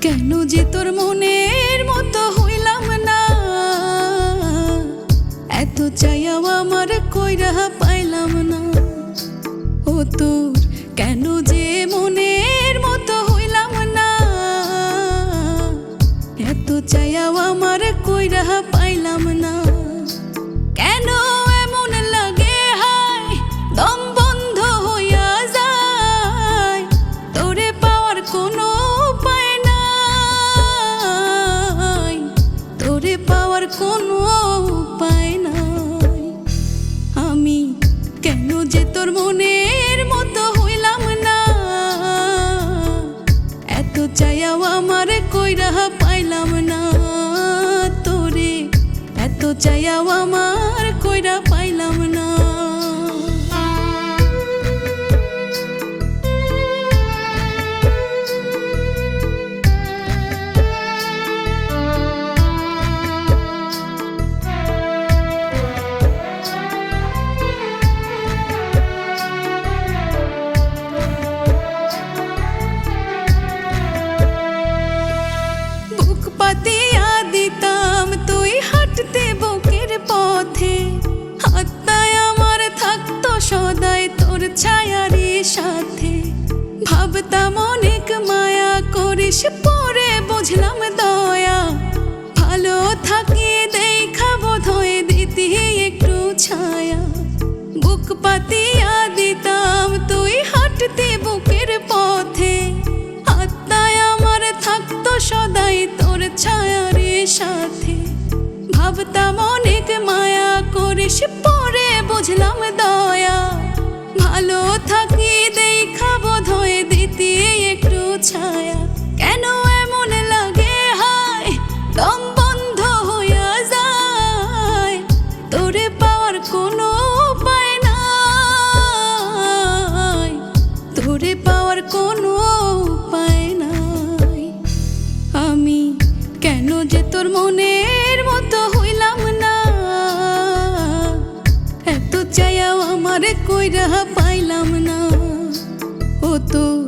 কেন যে তোর মনের মতো হইলাম না, এত চাইয়াও আমার কইরা পাইলাম না। ও তোর কেন যে মনের মতো হইলাম না, এত চাইয়াও আমার কইরা পাইলাম না। কেন এমন লাগে হায় দম বন্ধ হইয়া যায়, তোরে পাওয়ার কোনো উপায় নাই, তোরে পাওয়ার কোনো উপায় নাই। আমি কেন যে তোর মনের মতো হইলাম না, এত চাইয়াও আমার কইরা পাইলাম না। তোরে এত চাইয়াও আমার কইরা পাইলাম না। বুক পাতিয়া দিতাম তুই হাঁটতে বুকের পথে, হাতটায় আমার থাকতো সদাই তোর ছায়ারি সাথে। ভাবতাম অনেক মায়া করিস পরে বুঝলাম দয়া, ভালো থাকি দেখা বোধহয় দিতি একটু ছায়া। বুক পাতিয়া দিতাম তুই হাঁটতে বুকের পথে, হাতটায় আমার থাকতো সদাই তোর ছায়ারে সাথে। ভাবতাম অনেক মায়া করিস পরে বুঝলাম দয়া, ভালো থাকি দেখা বোধহয় দিতি একটু ছায়া। কেন এমন লাগে হায় দম বন্ধ হইয়া যায়, তোরে পাওয়ার কোনো উপায় নাই, তোরে পাওয়ার কোনো উপায় নাই। আমি কেন যে তোর মনের মতো হইলাম না, এত চাইয়াও আমার কইরা পাইলাম না। ও তোর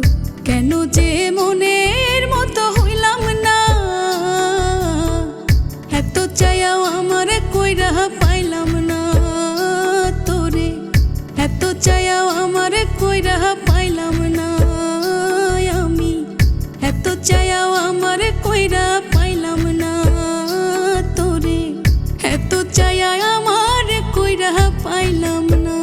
কেন যে মনের মতো হইলাম না, এত চাইয়াও আমার কইরা পাইলাম না। তোরে এত চাইয়াও আমার কইরা পাইলাম না। আমি এত চাইয়াও আমার কইরা পাইলাম না। তোরে এত চাইয়া আমার কইরা পাইলাম না।